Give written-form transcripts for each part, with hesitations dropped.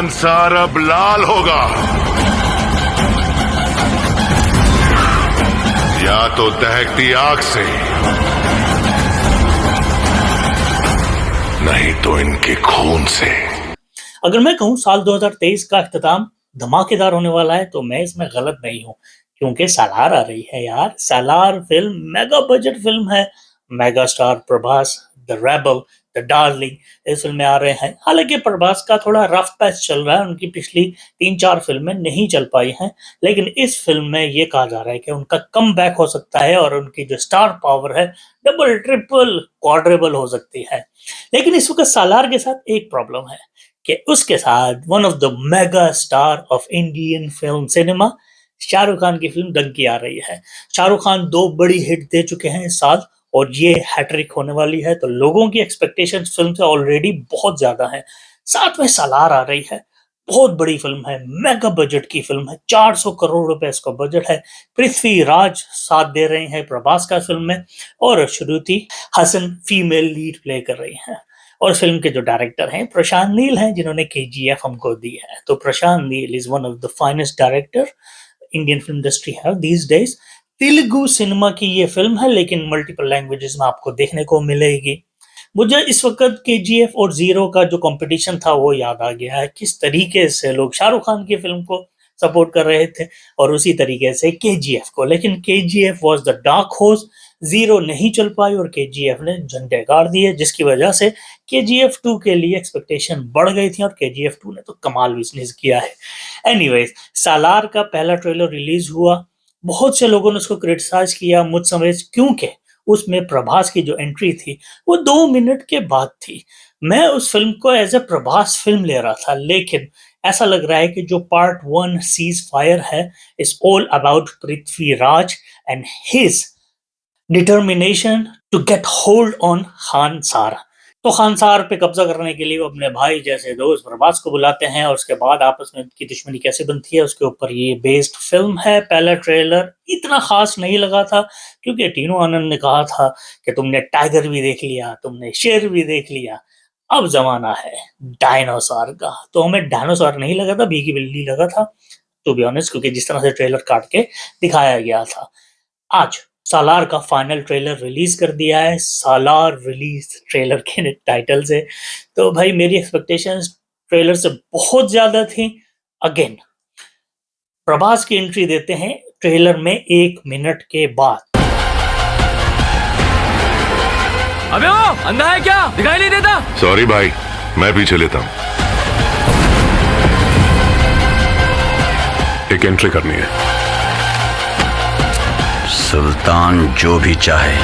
खानसार अब लाल होगा, या तो दहकती आग से, नहीं तो इनके खून से। अगर मैं कहूं साल 2023 का अख्ताम धमाकेदार होने वाला है तो मैं इसमें गलत नहीं हूं, क्योंकि सालार आ रही है यार। सालार फिल्म मेगा बजट फिल्म है। Mega star Prabhas, the rebel, the darling इस फिल्म में आ रहे हैं। हालांकि प्रभास का थोड़ा रफ पैच चल रहा है, उनकी पिछली 3-4 फिल्में नहीं चल पाई हैं, लेकिन इस फिल्म में ये कहा जा रहा है कि उनका कम बैक हो सकता है और उनकी जो स्टार पावर है डबल ट्रिपल क्वाड्रेबल हो सकती है। लेकिन इस वक्त सालार के साथ एक प्रॉब्लम है कि उसके साथ one of the mega star of Indian film cinema Shahrukh Khan की फिल्म डंकी आ रही है। शाहरुख खान 2 बड़ी हिट दे चुके हैं इस साल और ये हैट्रिक होने वाली है, तो लोगों की एक्सपेक्टेशंस फिल्म से ऑलरेडी बहुत ज्यादा है। साथ में सालार आ रही है, बहुत बड़ी फिल्म है, मेगा बजट की फिल्म है, 400 करोड़ रुपए इसका बजट है। पृथ्वीराज साथ दे रहे हैं प्रभास का फिल्म में और Shruti Haasan female lead play कर रही हैं। और फिल्म के जो डायरेक्टर हैं प्रशांत नील हैं, जिन्होंने केजीएफ हमको दी है। तो Prashanth Neel is one of the finest director Indian film industry है दीज डेज। तेलुगु सिनेमा की ये फिल्म है, लेकिन मल्टीपल लैंग्वेजेस में आपको देखने को मिलेगी। मुझे इस वक्त केजीएफ और जीरो का जो कंपटीशन था वो याद आ गया है, किस तरीके से लोग शाहरुख खान की फिल्म को सपोर्ट कर रहे थे और उसी तरीके से केजीएफ को। लेकिन KGF was the dark horse, zero नहीं चल पाई और केजीएफ ने झंडे गाड़ दिए, जिसकी वजह से केजीएफ 2 के लिए एक्सपेक्टेशन बढ़ गई थी और केजीएफ 2 ने तो कमाल बिजनेस किया है। एनीवेज, सालार का पहला ट्रेलर रिलीज हुआ, बहुत से लोगों ने उसको क्रिटिसाइज किया मुझ समेत, क्योंकि उसमें प्रभास की जो एंट्री थी वो 2 मिनट के बाद थी। मैं उस फिल्म को एज ए प्रभास फिल्म ले रहा था, लेकिन ऐसा लग रहा है कि जो पार्ट 1 सीज फायर है is all about Prithviraj and his determination to get hold on Khansaar. तो खानसार पे कब्जा करने के लिए वो अपने भाई जैसे दोस्त प्रभास को बुलाते हैं और उसके बाद आपस में उनकी दुश्मनी कैसे बनती है उसके ऊपर ये बेस्ड फिल्म है। पहला ट्रेलर इतना खास नहीं लगा था, क्योंकि टीनू आनंद ने कहा था कि तुमने टाइगर भी देख लिया, तुमने शेर भी देख लिया, अब जमाना है डायनासोर का। तो हमें डायनासोर नहीं लगा था, भीगी बिल्ली लगा था, टू बी ऑनेस्ट, क्योंकि जिस तरह से ट्रेलर काट के दिखाया गया था। आज सालार का फाइनल ट्रेलर रिलीज कर दिया है, सालार रिलीज ट्रेलर के टाइटल से। तो भाई मेरी एक्सपेक्टेशंस ट्रेलर से बहुत ज्यादा थी। अगेन प्रभास की एंट्री देते हैं ट्रेलर में 1 मिनट के बाद। अबे वो अंधा है क्या, दिखाई नहीं देता? सॉरी भाई, मैं पीछे लेता हूं, एक एंट्री करनी है। सुल्तान जो भी चाहे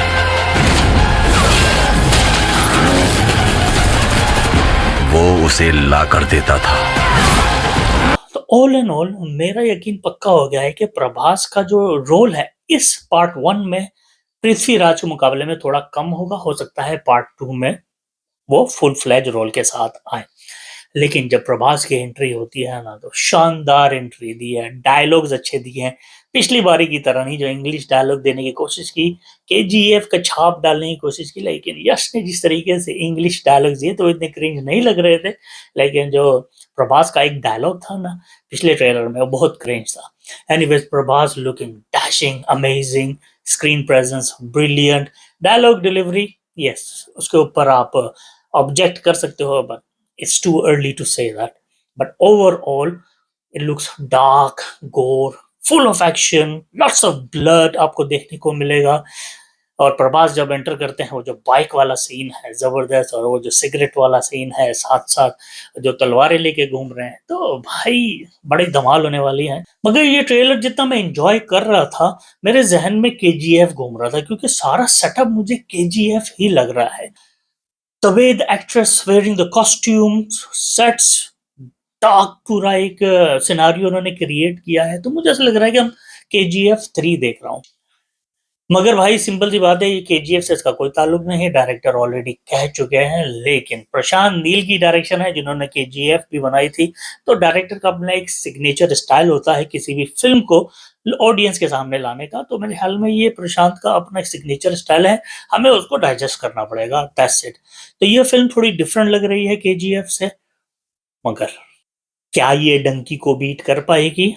वो उसे ला कर देता था। तो ऑल एंड ऑल मेरा यकीन पक्का हो गया है कि प्रभास का जो रोल है इस पार्ट 1 में पृथ्वीराज के मुकाबले में थोड़ा कम होगा। हो सकता है पार्ट 2 में वो फुल फ्लैज रोल के साथ आए। लेकिन जब प्रभास की एंट्री होती है ना, तो शानदार एंट्री दी है, डायलॉग्स अच्छे दिए हैं। पिछली बारी की तरह नहीं जो इंग्लिश डायलॉग देने की कोशिश की, केजीएफ का छाप डालने की कोशिश की, लेकिन यश ने जिस तरीके से इंग्लिश डायलॉग दिए तो इतने क्रिंज नहीं लग रहे थे। लेकिन जो प्रभास का एक डायलॉग था ना पिछले ट्रेलर में, वो बहुत क्रिंज था। Anyways, Prabhas looking dashing, amazing, screen presence brilliant, dialogue delivery yes, उसके ऊपर आप ऑब्जेक्ट कर सकते हो, but it's too early to say that. But overall it looks dark, gore, full of action, lots of blood आपको देखने को मिलेगा। और प्रभास जब एंटर करते हैं वो जो बाइक वाला सीन है जबरदस्त, और वो जो सिगरेट वाला सीन है, साथ साथ जो तलवारें लेके घूम रहे हैं, तो भाई बड़ी धमाल होने वाली है। मगर ये ट्रेलर जितना मैं एंजॉय कर रहा था, मेरे जहन में केजीएफ घूम रहा था, क्योंकि सारा सेटअप मुझे केजीएफ ही लग रहा है। The way the actress wearing the costumes, sets, dark पूरा एक सिनारियो उन्होंने क्रिएट किया है, तो मुझे ऐसा लग रहा है कि हम KGF 3 देख रहा हूँ। मगर भाई सिंपल सी बात है, ये KGF से इसका कोई ताल्लुक नहीं है, डायरेक्टर ऑलरेडी कह चुके हैं। लेकिन प्रशांत नील की डायरेक्शन है, जिन्होंने KGF भी बनाई थी, तो डायरेक्टर का अपना एक सिग्नेचर स्टाइल होता है किसी भी फिल्म को ऑडियंस के सामने लाने का। तो मेरे ख्याल में ये प्रशांत का अपना एक सिग्नेचर स्टाइल है, हमें उसको डाइजेस्ट करना पड़ेगा, दैट्स इट। तो ये फिल्म थोड़ी डिफरेंट लग रही है KGF से, मगर क्या ये डंकी को बीट कर पाएगी?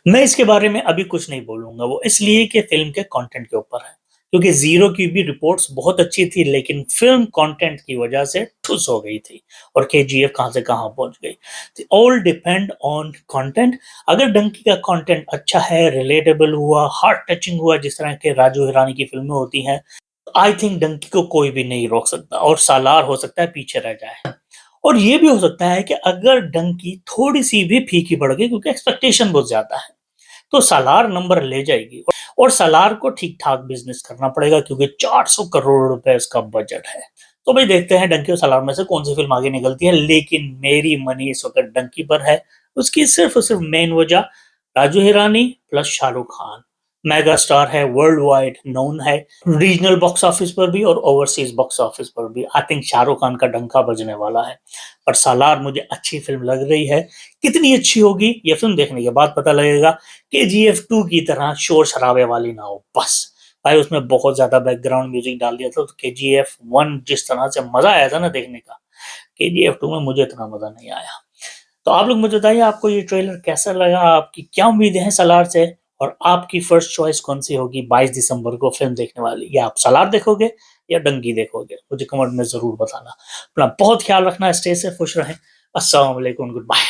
मैं इसके बारे में अभी कुछ नहीं बोलूंगा, वो इसलिए कि फिल्म के कंटेंट के ऊपर है, क्योंकि जीरो की भी रिपोर्ट्स बहुत अच्छी थी, लेकिन फिल्म कंटेंट की वजह से ठुस हो गई थी और केजीएफ कहां से कहां पहुंच गई। All depend on content. अगर डंकी का कंटेंट अच्छा है, रिलेटेबल हुआ, हार्ट टचिंग हुआ, जिस तरह के राजू हिरानी की फिल्में होती हैं, आई थिंक डंकी को कोई भी नहीं रोक सकता और सालार हो सकता है पीछे रह जाए। और ये भी हो सकता है कि अगर डंकी थोड़ी सी भी फीकी पड़ गई, क्योंकि एक्सपेक्टेशन बहुत ज्यादा है, तो सालार नंबर ले जाएगी और सालार को ठीक ठाक बिजनेस करना पड़ेगा, क्योंकि 400 करोड़ रुपए इसका बजट है। तो भाई देखते हैं डंकी और सालार में से कौन सी फिल्म आगे निकलती है, लेकिन मेरी मनी इस वक्त डंकी पर है। उसकी सिर्फ और सिर्फ मेन वजह Raju Hirani plus Shahrukh Khan, mega star है, वर्ल्ड वाइड नोन है, रीजनल बॉक्स ऑफिस पर भी और ओवरसीज बॉक्स ऑफिस पर भी। आई थिंक शाहरुख खान का डंका बजने वाला है। पर सालार मुझे अच्छी फिल्म लग रही है। कितनी अच्छी होगी ये फिल्म देखने के बाद पता लगेगा। केजीएफ 2 की तरह शोर शराबे वाली ना हो बस। भाई उसमें बहुत ज्यादा बैकग्राउंड म्यूजिक डाल दिया था, तो केजीएफ 1 जिस तरह से मजा आया था ना देखने का, केजीएफ 2 में मुझे इतना मजा नहीं आया। तो आप लोग मुझे बताइए आपको ये ट्रेलर कैसा लगा, आपकी क्या उम्मीदें हैं सालार से, और आपकी फर्स्ट चॉइस कौन सी होगी 22 दिसंबर को फिल्म देखने वाली? या आप सालार देखोगे या डंकी देखोगे? मुझे कमेंट में जरूर बताना। अपना बहुत ख्याल रखना, स्टे से खुश रहें। अस्सलाम वालेकुम, गुड बाय।